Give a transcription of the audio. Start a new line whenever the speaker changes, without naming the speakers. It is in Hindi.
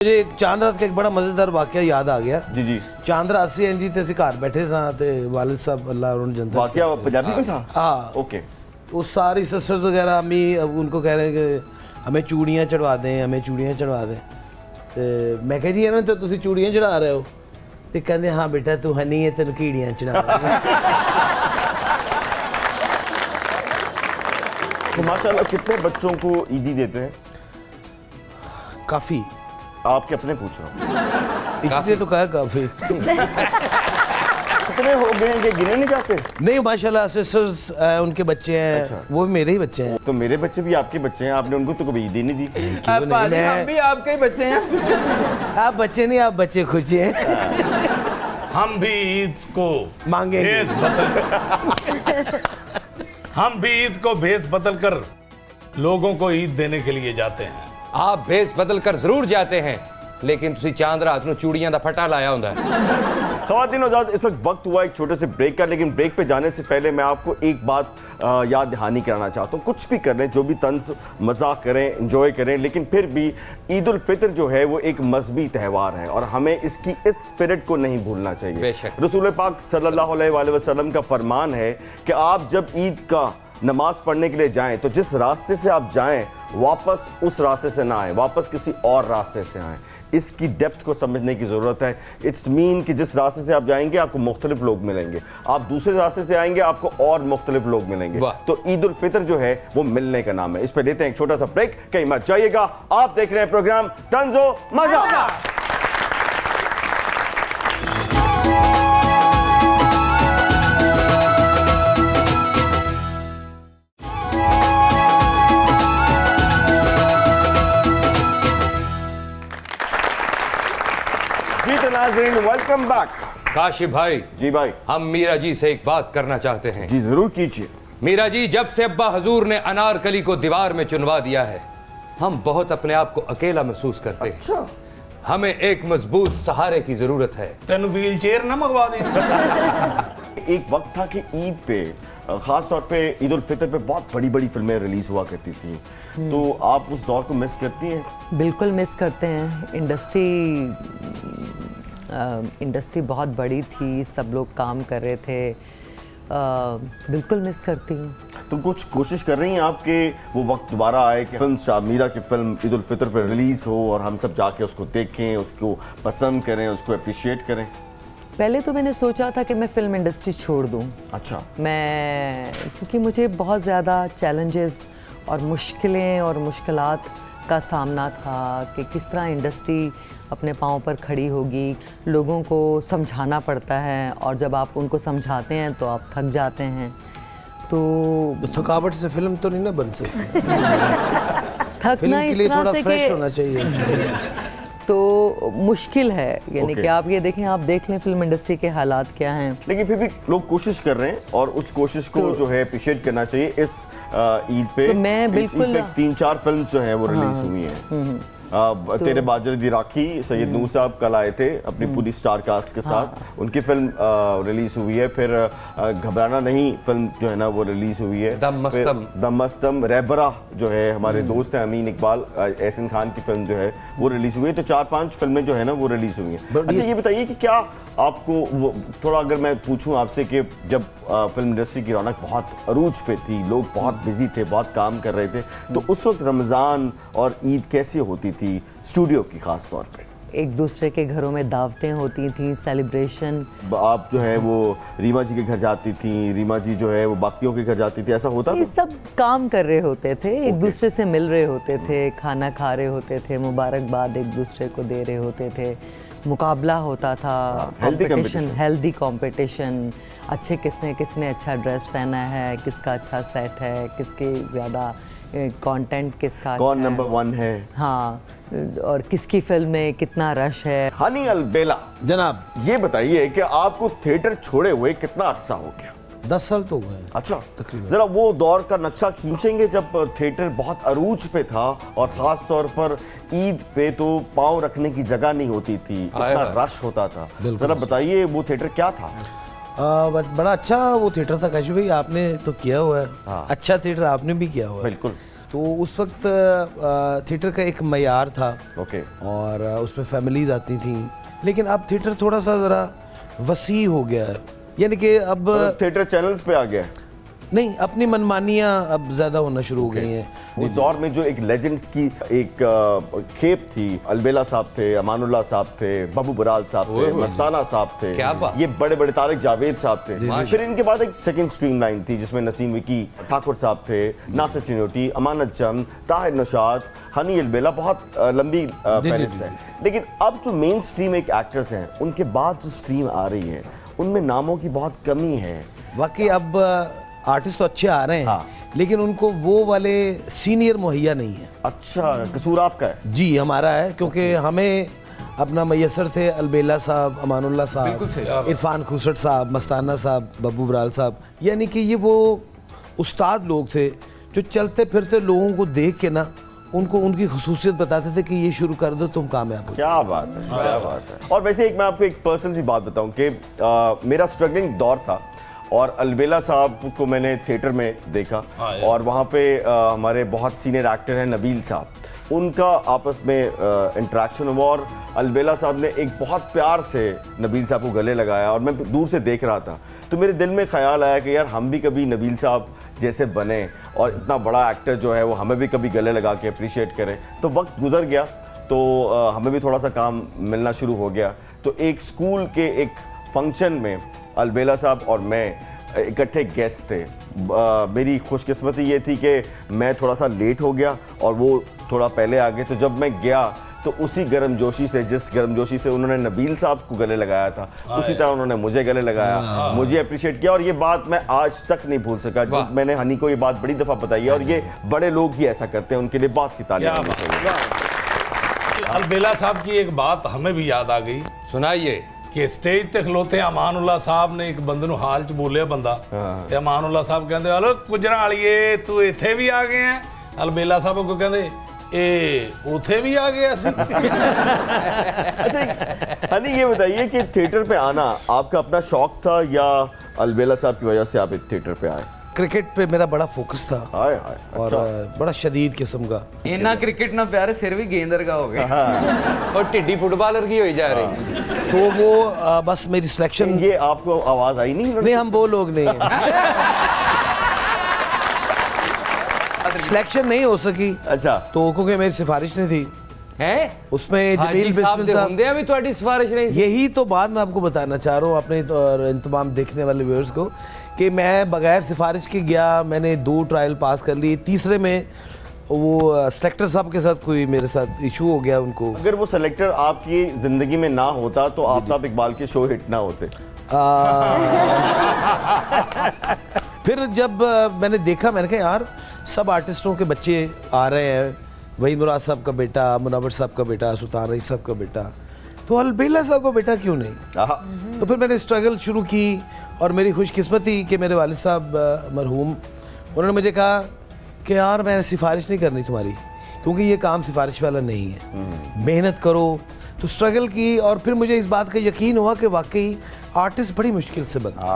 मुझे एक चांद रात का एक बड़ा मजेदार वाकया याद आ गया
जी जी।
चांद रात से जी ते घर बैठे सां ते वालिद साहब अल्लाह उन जनता
वाकया पंजाबी में था।
हाँ
ओके।
वो सारी सिस्टर्स वगैरह अम्मी अब उनको कह रहे हैं कि हमें चूड़ियाँ चढ़वा दें, हमें चूड़ियाँ चढ़वा दें। तो मैं कह जी ना तो तुम चूड़ियाँ चढ़ा रहे हो तो कहते हाँ बेटा तू हनी है तेन कीड़ियाँ चढ़ा
तो माशाल्लाह कितने बच्चों को ईदी देते हैं?
काफ़ी।
आपके अपने पूछ रहा हूँ।
इसलिए तो कहा काफ़ी।
कितने हो गए हैं कि गिने नहीं जाते?
नहीं माशाल्लाह सिस्टर्स उनके बच्चे हैं।
अच्छा।
वो भी मेरे ही बच्चे हैं।
तो मेरे बच्चे भी आपके बच्चे हैं, आपने उनको तो कभी ईदी नहीं दी।
हम भी आपके ही बच्चे हैं।
आप बच्चे नहीं आप बच्चे खुचे हैं।
हम भी ईद को
मांगेंगे।
भेस बदल हम भी ईद को भेस बदल कर लोगों को ईद देने के लिए जाते हैं।
आप भेस बदल कर जरूर जाते हैं लेकिन तुसी चांद रात ਨੂੰ ਚੂੜੀਆਂ ਦਾ फटा लाया ਹੁੰਦਾ है।
ख़वातीन और हज़रात, इस वक्त वक्त हुआ एक छोटे से ब्रेक का, लेकिन ब्रेक पे जाने से पहले मैं आपको एक बात याद दहानी कराना चाहता हूँ। कुछ भी कर लें, जो भी तंज मजाक करें, इंजॉय करें, लेकिन फिर भी ईद उल फितर जो है वो एक मजहबी त्यौहार है और हमें इसकी इस स्पिरिट को नहीं भूलना चाहिए।
बेशक।
रसूल पाक सल्लल्लाहु अलैहि वसल्लम का फरमान है कि आप जब ईद का नमाज पढ़ने के लिए जाएं तो जिस रास्ते से आप जाएं वापस उस रास्ते से ना आए, वापस किसी और रास्ते से आएँ। इसकी डेप्थ को समझने की ज़रूरत है। इट्स मीन कि जिस रास्ते से आप जाएंगे आपको मुख्तलिफ लोग मिलेंगे, आप दूसरे रास्ते से आएंगे आपको और मुख्तलिफ लोग मिलेंगे। तो ईद उल फितर जो है वो मिलने का नाम है। इस पर लेते हैं एक छोटा सा ब्रेक, कहीं मत जाइएगा। आप देख रहे हैं प्रोग्राम तंजो मजा। Welcome back.
काशिफ भाई
जी भाई।
हम मीरा जी से एक बात करना चाहते हैं।
जी जरूर कीजिए।
मीरा जी, जब से अब्बा हजूर ने अनारकली को दीवार में चुनवा दिया है हम बहुत अपने आप को अकेला महसूस करते हैं।
अच्छा।
हमें एक मजबूत सहारे की जरूरत है।
तेन व्हील चेयर ना मंगवा दें।
एक वक्त था कि ईद पे खास तौर पे ईद उल फितर पे बहुत बड़ी बड़ी फिल्में रिलीज हुआ करती थी, तो आप उस दौर को मिस करती हैं?
बिल्कुल मिस करते हैं। इंडस्ट्री बहुत बड़ी थी, सब लोग काम कर रहे थे। बिल्कुल मिस करती हूँ।
तो कुछ कोशिश कर रही हैं आप कि वो वक्त दोबारा आए कि फिल्म शाह मीरा की फिल्म ईद उल फितर पर रिलीज़ हो और हम सब जाके उसको देखें, उसको पसंद करें, उसको अप्रिशिएट करें?
पहले तो मैंने सोचा था कि मैं फ़िल्म इंडस्ट्री छोड़ दूँ।
अच्छा।
क्योंकि मुझे बहुत ज़्यादा चैलेंजेस और मुश्किलें और मुश्किलात का सामना था कि किस तरह इंडस्ट्री अपने पाँव पर खड़ी होगी। लोगों को समझाना पड़ता है और जब आप उनको समझाते हैं तो आप थक जाते हैं। तो
थकावट से फिल्म तो नहीं ना बन सकती।
थकना
फिल्म के
इस
लिए
तरह
थोड़ा
से
फ्रेश होना
कि
चाहिए।
तो मुश्किल है, यानी
Okay.
कि आप ये देखें, आप देख लें फिल्म इंडस्ट्री के हालात क्या हैं।
लेकिन फिर भी लोग कोशिश कर रहे हैं और उस कोशिश को जो है अप्रिशिएट करना चाहिए। इस ईद पे
तो मैं
इस
बिल्कुल
ईद पे 3-4 फिल्म जो हैं वो रिलीज हुई हैं। तेरे बाजर दी राखी, सैयद नूर साहब कल आए थे अपनी पूरी स्टार कास्ट के साथ, उनकी फिल्म रिलीज हुई है। फिर घबराना नहीं फिल्म जो है ना वो रिलीज हुई है। दम मस्तम रहबरा जो है हमारे दोस्त हैं अमीन इकबाल एहसन खान की फिल्म जो है वो रिलीज हुई है। तो 4-5 फिल्में जो है ना वो रिलीज हुई हैं। अच्छा ये बताइए कि क्या आपको वो थोड़ा अगर मैं पूछूं आपसे कि जब फिल्म इंडस्ट्री की रौनक बहुत अरूज पे थी, लोग बहुत बिजी थे, बहुत काम कर रहे थे, तो उस वक्त रमज़ान और ईद कैसी होती थी स्टूडियो की खास तौर पे?
एक दूसरे के घरों में दावतें होती थी, सेलिब्रेशन।
आप जो है वो रीमा जी के घर जाती थी, रीमा जी जो है वो बाकियों के घर जाती थी, ऐसा होता
ये
था?
सब काम कर रहे होते थे, एक दूसरे से मिल रहे होते थे, खाना खा रहे होते थे, मुबारकबाद एक दूसरे को दे रहे होते थे, मुकाबला होता था, कंपटीशन, हेल्दी कंपटीशन। अच्छे किसने अच्छा ड्रेस पहना है, किसका अच्छा सेट है, किसके ज़्यादा कंटेंट, किसका
कौन नंबर 1 है,
हाँ, और किसकी फिल्म में कितना रश है।
हनी अलबेला
जनाब
ये बताइए कि आपको थिएटर छोड़े हुए कितना अरसा हो गया?
10 साल तो हुए।
अच्छा,
तकरीबन।
जरा वो दौर का नक्शा खींचेंगे जब थिएटर बहुत अरूज पे था और खास तौर पर ईद पे तो पाँव रखने की जगह नहीं होती थी, इतना रश होता था। जरा बताइए वो थिएटर क्या था?
बड़ा अच्छा वो थिएटर था काशी भाई, आपने तो किया हुआ है। अच्छा थिएटर आपने भी किया हुआ है।
बिल्कुल।
तो उस वक्त थिएटर का एक मयार था
ओके।
और उसमें फैमिलीज आती थी, लेकिन अब थिएटर थोड़ा सा ज़रा वसी हो गया है, यानी कि अब
थिएटर चैनल्स पे आ गया है।
नहीं, अपनी मनमानियाँ अब ज़्यादा होना शुरू हो गई हैं।
उस दौर में जो एक लेजेंड्स की एक खेप थी, अलबेला साहब थे, अमानुल्लाह साहब थे, बाबू बराल साहब थे, मस्ताना साहब थे,
क्या बात।
ये बड़े बड़े तारिक जावेद साहब थे। फिर इनके बाद एक सेकंड स्ट्रीम लाइन थी जिसमें नसीम विकी ठाकुर साहब थे, नासिर चिन्होटी, अमानत चंद, ताहिर नौशाद, हनी अलबेला, बहुत लंबी फहरिस्त है। लेकिन अब जो मेन स्ट्रीम एक एक्टर्स हैं, उनके बाद जो स्ट्रीम आ रही है उनमें नामों की बहुत कमी है।
वाकई अब आर्टिस्ट तो अच्छे आ रहे हैं,
हाँ।
लेकिन उनको वो वाले सीनियर मुहैया नहीं है।
अच्छा, कसूर आपका है?
जी हमारा है, क्योंकि हमें अपना मैसर थे अलबेला साहब, अमानुल्लाह साहब, इरफान खुसरत साहब, मस्ताना साहब, बब्बू बराल साहब, यानी कि ये वो उस्ताद लोग थे जो चलते फिरते लोगों को देख के ना उनको उनकी खुसूसियत बताते थे कि ये शुरू कर दो, तुम कामयाब हो।
क्या बात है, क्या बात है। और वैसे एक मैं आपको एक पर्सनल सी बात बताऊं कि मेरा स्ट्रगलिंग दौर था और अलबेला साहब को मैंने थिएटर में देखा और वहाँ पे हमारे बहुत सीनियर एक्टर हैं नबील साहब, उनका आपस में इंटरेक्शन हुआ और अलबेला साहब ने एक बहुत प्यार से नबील साहब को गले लगाया और मैं दूर से देख रहा था, तो मेरे दिल में ख्याल आया कि यार हम भी कभी नबील साहब जैसे बने और इतना बड़ा एक्टर जो है वो हमें भी कभी गले लगा के अप्रिशिएट करें। तो वक्त गुजर गया तो हमें भी थोड़ा सा काम मिलना शुरू हो गया। तो एक स्कूल के एक फंक्शन में अलबेला साहब और मैं इकट्ठे गेस्ट थे। मेरी खुशकिस्मती ये थी कि मैं थोड़ा सा लेट हो गया और वो थोड़ा पहले आ गए। तो जब मैं गया तो उसी गर्मजोशी से, जिस गर्मजोशी से उन्होंने नबील साहब को गले लगाया था, उसी तरह उन्होंने मुझे गले लगाया, मुझे अप्रिशिएट किया। और ये बात मैं आज तक नहीं भूल सका। जब मैंने हनी को ये बात बड़ी दफ़ा बताई है और ये बड़े लोग ही ऐसा करते हैं, उनके लिए बहुत सी तालियां होनी चाहिए।
अलबेला साहब की एक बात हमें भी याद आ गई
सुनाइए
कि स्टेज ते खलोते अमानुल्लाह साहब ने एक बंदे ਨੂੰ ਹਾਲ ਚ ਬੋਲਿਆ ਬੰਦਾ ਤੇ ਅਮਾਨੁੱਲਾ ਸਾਹਿਬ ਕਹਿੰਦੇ ਹਲੋ ਕੁਜਰਾ ਵਾਲੀਏ ਤੂੰ ਇੱਥੇ ਵੀ ਆ ਗਏ ਆ। ਅਲਬੇਲਾ ਸਾਹਿਬ ਕੋ ਕਹਿੰਦੇ ਇਹ ਉਥੇ ਵੀ ਆ ਗਏ ਅਸੀਂ।
अच्छा हनी ये बताइए कि थिएटर पे आना आपका अपना शौक था या अलबेला साहब की वजह से आप इस थिएटर पे आए?
क्रिकेट पे मेरा बड़ा फोकस था
हाय हाय,
और बड़ा शदीद किस्म का।
इन्ना क्रिकेट ना प्यारे सिर भी गेंदर का हो गया
और टिड्डी फुटबॉलर की हो जा रही।
तो वो बस मेरी सिलेक्शन,
ये आपको आवाज आई नहीं?
नहीं हम वो लोग नहीं हैं। सिलेक्शन नहीं हो सकी
अच्छा,
तो क्योंकि मेरी सिफारिश नहीं थी
हैं
उसमें।
हाजी
जमील
साहब
बिस्मिल
दे
साहब,
हुंदे अभी तुम्हारी सिफारिश नहीं सी।
यही तो बात मैं आपको बताना चाह रहा हूँ अपने और इंतमाम देखने वाले व्यूअर्स को कि मैं बगैर सिफारिश के गया, मैंने 2 ट्रायल पास कर लिए, तीसरे में वो सेलेक्टर साहब के साथ कोई मेरे साथ इशू हो गया उनको।
अगर वो सेलेक्टर आपकी जिंदगी में ना होता तो आफ्ताब इकबाल के शो हिट ना होते।
फिर जब मैंने देखा, मैंने कहा यार सब आर्टिस्टों के बच्चे आ रहे हैं, वही मुराद साहब का बेटा, मुनव्वर साहब का बेटा, सुल्तान रईस साहब का बेटा, तो अलबेला साहब का बेटा क्यों नहीं? तो फिर मैंने स्ट्रगल शुरू की और मेरी खुशकिस्मती कि मेरे वालिद साहब मरहूम, उन्होंने मुझे कहा कि यार मैंने सिफारिश नहीं करनी तुम्हारी, क्योंकि ये काम सिफारिश वाला नहीं है, मेहनत करो। तो स्ट्रगल की और फिर मुझे इस बात का यकीन हुआ कि वाकई आर्टिस्ट बड़ी मुश्किल से बनता है।